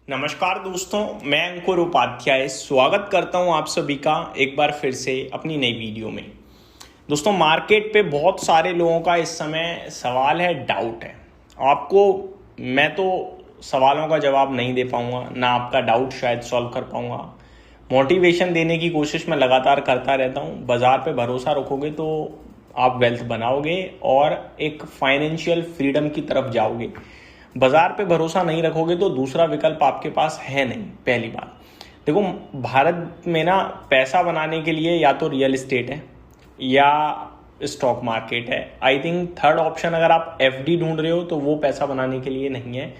नमस्कार दोस्तों, मैं अंकुर उपाध्याय स्वागत करता हूं आप सभी का एक बार फिर से अपनी नई वीडियो में। दोस्तों, मार्केट पे बहुत सारे लोगों का इस समय सवाल है, डाउट है। आपको मैं तो सवालों का जवाब नहीं दे पाऊंगा, ना आपका डाउट शायद सॉल्व कर पाऊंगा। मोटिवेशन देने की कोशिश मैं लगातार करता रहता हूं। बाजार पे भरोसा रखोगे तो आप वेल्थ बनाओगे और एक फाइनेंशियल फ्रीडम की तरफ जाओगे। बाजार पे भरोसा नहीं रखोगे तो दूसरा विकल्प आपके पास है नहीं। पहली बात देखो, भारत में ना पैसा बनाने के लिए या तो रियल एस्टेट है या स्टॉक मार्केट है। आई थिंक थर्ड ऑप्शन अगर आप एफडी ढूंढ रहे हो तो वो पैसा बनाने के लिए नहीं है।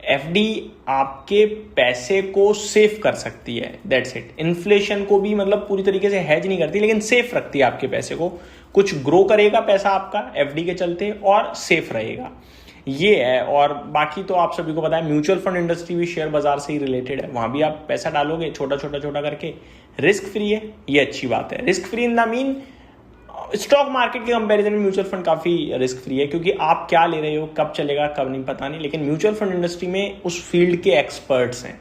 एफडी आपके पैसे को सेफ कर सकती है, दैट्स इट। इन्फ्लेशन को भी मतलब पूरी तरीके से हेज नहीं करती, लेकिन सेफ रखती है आपके पैसे को। कुछ ग्रो करेगा पैसा आपका एफडी के चलते और सेफ रहेगा, ये है। और बाकी तो आप सभी को पता है, म्यूचुअल फंड इंडस्ट्री भी शेयर बाजार से ही रिलेटेड है। वहां भी आप पैसा डालोगे छोटा छोटा करके, रिस्क फ्री है, ये अच्छी बात है। Risk free in the mean stock market के कंपैरिजन में म्यूचुअल फंड काफी रिस्क फ्री है, क्योंकि आप क्या ले रहे हो, कब चलेगा कब नहीं पता नहीं, लेकिन म्यूचुअल फंड इंडस्ट्री में उस फील्ड के एक्सपर्ट्स हैं।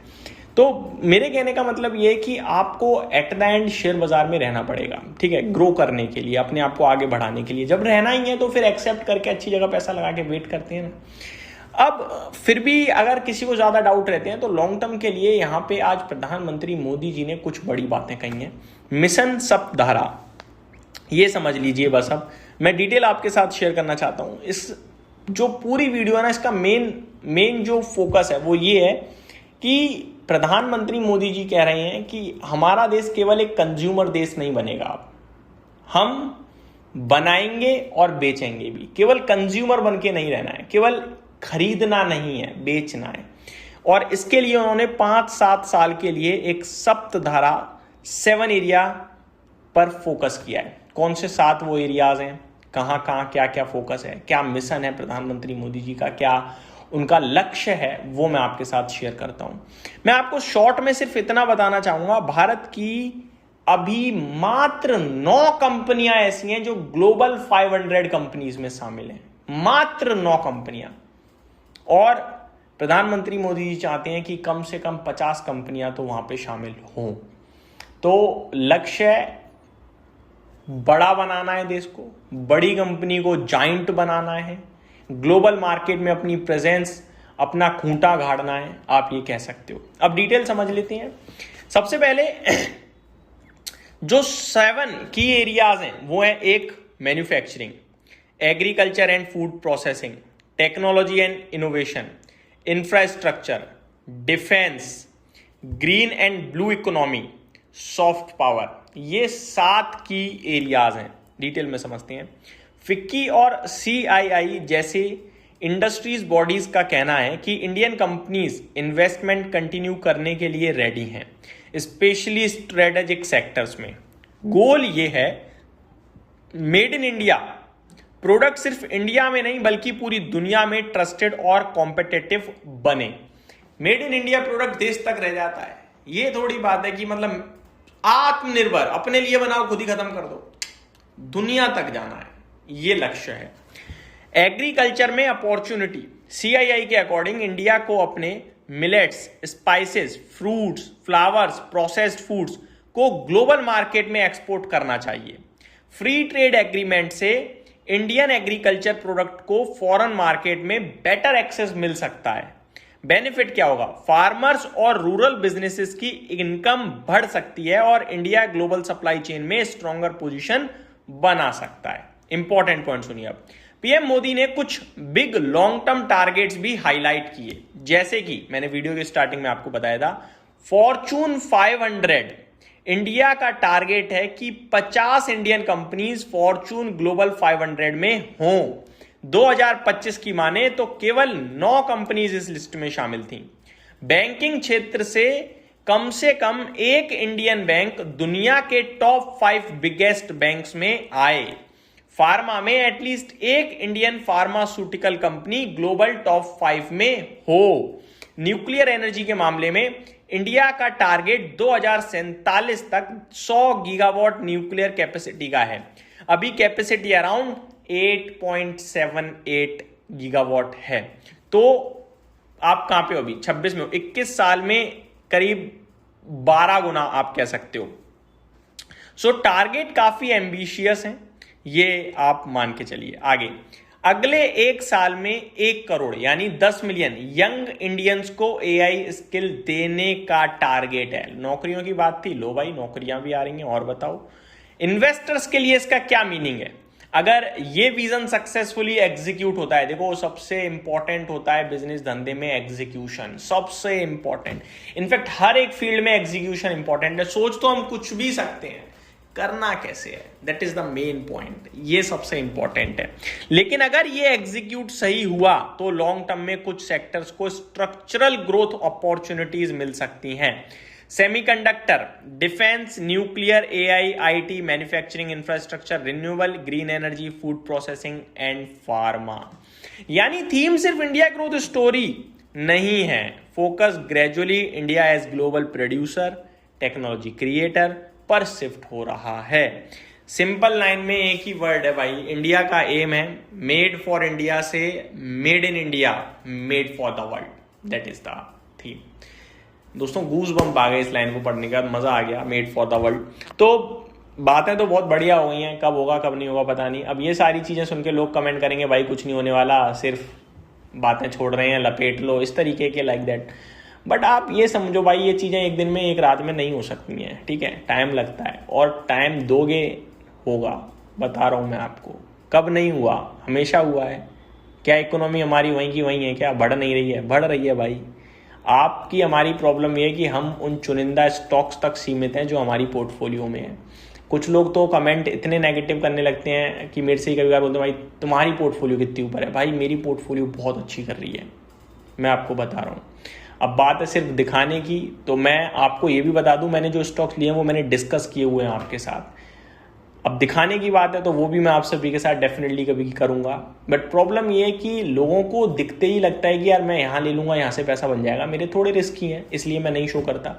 तो मेरे कहने का मतलब ये है कि आपको एट द एंड शेयर बाजार में रहना पड़ेगा, ठीक है, ग्रो करने के लिए, अपने आप को आगे बढ़ाने के लिए। जब रहना ही है तो फिर एक्सेप्ट करके अच्छी जगह पैसा लगा के वेट करते हैं ना। अब फिर भी अगर किसी को ज्यादा डाउट रहते हैं तो लॉन्ग टर्म के लिए यहाँ पे आज प्रधानमंत्री मोदी जी ने कुछ बड़ी बातें कही हैं। मिशन सप्तधारा, ये समझ लीजिए। बस अब मैं डिटेल आपके साथ शेयर करना चाहता हूं। इस जो पूरी वीडियो है ना, इसका मेन जो फोकस है वो ये है कि प्रधानमंत्री मोदी जी कह रहे हैं कि हमारा देश केवल एक कंज्यूमर देश नहीं बनेगा, अब हम बनाएंगे और बेचेंगे भी। केवल कंज्यूमर बन के नहीं रहना है, केवल खरीदना नहीं है, बेचना है। और इसके लिए उन्होंने 5-7 साल के लिए एक सप्तधारा 7 एरिया पर फोकस किया है। कौन से 7 वो एरियाज हैं, कहां कहां क्या क्या फोकस है, क्या मिशन है प्रधानमंत्री मोदी जी का, क्या उनका लक्ष्य है, वो मैं आपके साथ शेयर करता हूं। मैं आपको शॉर्ट में सिर्फ इतना बताना चाहूंगा, भारत की अभी मात्र 9 कंपनियां ऐसी हैं जो ग्लोबल 500 कंपनीज में शामिल हैं, मात्र 9 कंपनियां। और प्रधानमंत्री मोदी जी चाहते हैं कि कम से कम 50 कंपनियां तो वहां पे शामिल हों। तो लक्ष्य बड़ा बनाना है देश को, बड़ी कंपनी को जाइंट बनाना है, ग्लोबल मार्केट में अपनी प्रेजेंस, अपना खूंटा गाड़ना है, आप ये कह सकते हो। अब डिटेल समझ लेते हैं। सबसे पहले जो 7 की एरियाज हैं वो है, एक manufacturing, agriculture and food processing, technology and innovation, infrastructure, defence, green and blue economy, soft power. ये 7 की एरियाज हैं। डिटेल में समझते हैं। फिक्की और सीआईआई जैसे इंडस्ट्रीज बॉडीज का कहना है कि इंडियन कंपनीज इन्वेस्टमेंट कंटिन्यू करने के लिए रेडी हैं, स्पेशली स्ट्रेटेजिक सेक्टर्स में। गोल ये है, मेड इन इंडिया प्रोडक्ट सिर्फ इंडिया में नहीं बल्कि पूरी दुनिया में ट्रस्टेड और कॉम्पिटिटिव बने। मेड इन इंडिया प्रोडक्ट देश तक रह जाता है, ये थोड़ी बात है कि मतलब आत्मनिर्भर, अपने लिए बनाओ खुद ही खत्म कर दो, दुनिया तक जाना है, ये लक्ष्य है। एग्रीकल्चर में अपॉर्चुनिटी, सीआईआई के अकॉर्डिंग इंडिया को अपने millets, spices, fruits, flowers, processed foods को ग्लोबल मार्केट में एक्सपोर्ट करना चाहिए। फ्री ट्रेड एग्रीमेंट से इंडियन एग्रीकल्चर प्रोडक्ट को फॉरेन मार्केट में बेटर एक्सेस मिल सकता है। बेनिफिट क्या होगा, फार्मर्स और रूरल बिजनेसेस की इनकम बढ़ सकती है और इंडिया ग्लोबल सप्लाई चेन में स्ट्रॉन्गर पोजीशन बना सकता है। इंपॉर्टेंट पॉइंट सुनिए। अब पीएम मोदी ने कुछ बिग लॉन्ग टर्म टारगेट्स भी हाईलाइट किए, जैसे कि मैंने वीडियो के स्टार्टिंग में आपको बताया था, फॉर्चून 500 इंडिया का टारगेट है कि 50 इंडियन कंपनीज फॉर्चून ग्लोबल 500 में हों। 2025 की माने तो केवल 9 कंपनीज इस लिस्ट में शामिल थी। बैंकिंग क्षेत्र से कम एक इंडियन बैंक दुनिया के टॉप 5 बिगेस्ट बैंक्स में आए। फार्मा में एटलीस्ट एक Indian pharmaceutical company global top 5 में हो। न्यूक्लियर एनर्जी के मामले में इंडिया का टारगेट 2047 तक 100 गीगावाट न्यूक्लियर कैपेसिटी का है। अभी कैपेसिटी अराउंड 8.78 गीगावाट है। तो आप कहां पे हो अभी? 26 में हो। 21 साल में करीब 12 गुना आप कह सकते हो। सो टारगेट काफी एम्बिशियस है, ये आप मान के चलिए। आगे अगले 1 साल में 1 करोड़ यानी 10 मिलियन यंग इंडियंस को एआई स्किल देने का टारगेट है। नौकरियों की बात थी, लो भाई नौकरियां भी आ रही हैं। और बताओ इन्वेस्टर्स के लिए इसका क्या मीनिंग है? अगर ये विजन सक्सेसफुली एग्जीक्यूट होता है, देखो सबसे इंपॉर्टेंट होता है बिजनेस धंधे में एग्जीक्यूशन, सबसे इंपॉर्टेंट। इनफैक्ट हर एक फील्ड में एग्जीक्यूशन इंपॉर्टेंट है। सोच तो हम कुछ भी सकते हैं, करना कैसे है, that is the main point, ये सबसे इंपॉर्टेंट है। लेकिन अगर ये एग्जीक्यूट सही हुआ तो लॉन्ग टर्म में कुछ सेक्टर्स को स्ट्रक्चरल ग्रोथ अपॉर्चुनिटीज मिल सकती हैं। Semiconductor, defence, nuclear, AI, IT, manufacturing, infrastructure, renewable, green energy, food processing and pharma. यानी थीम सिर्फ इंडिया ग्रोथ स्टोरी नहीं है, focus gradually India as global producer, technology creator पर शिफ्ट हो रहा है। सिंपल लाइन में एक ही वर्ड है भाई, इंडिया का एम है मेड फॉर इंडिया से made in India, made for the world, that is the theme. दोस्तों गूज बम्प आ गए इस लाइन को पढ़ने का, मजा आ गया, मेड फॉर द वर्ल्ड। तो बातें तो बहुत बढ़िया हो गई हैं, कब होगा कब नहीं होगा पता नहीं। अब ये सारी चीजें सुन के लोग कमेंट करेंगे भाई कुछ नहीं होने वाला, सिर्फ बातें छोड़ रहे हैं, लपेट लो, इस तरीके के, लाइक दैट। बट आप ये समझो भाई ये चीज़ें एक दिन में एक रात में नहीं हो सकती हैं, ठीक है, टाइम लगता है और टाइम दोगे होगा, बता रहा हूँ मैं आपको। कब नहीं हुआ, हमेशा हुआ है। क्या इकोनॉमी हमारी वहीं की वहीं है क्या? बढ़ नहीं रही है? बढ़ रही है भाई। आपकी हमारी प्रॉब्लम ये है कि हम उन चुनिंदा स्टॉक्स तक सीमित हैं जो हमारी पोर्टफोलियो में है। कुछ लोग तो कमेंट इतने नेगेटिव करने लगते हैं कि मेरे से ही कभी बार बोलते हैं भाई तुम्हारी पोर्टफोलियो कितनी ऊपर है। भाई मेरी पोर्टफोलियो बहुत अच्छी कर रही है, मैं आपको बता रहा हूँ। अब बात है सिर्फ दिखाने की, तो मैं आपको ये भी बता दूं मैंने जो स्टॉक्स लिए हैं वो मैंने डिस्कस किए हुए हैं आपके साथ। अब दिखाने की बात है तो वो भी मैं आप सभी के साथ डेफिनेटली कभी करूंगा। बट प्रॉब्लम ये है कि लोगों को दिखते ही लगता है कि यार मैं यहाँ ले लूंगा, यहाँ से पैसा बन जाएगा। मेरे थोड़े रिस्की हैं इसलिए मैं नहीं शो करता।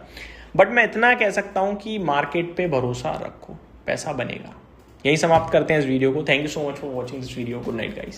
बट मैं इतना कह सकता हूँ कि मार्केट पे भरोसा रखो, पैसा बनेगा। यही समाप्त करते हैं इस वीडियो को। Thank you so much for watching this video. Good night guys.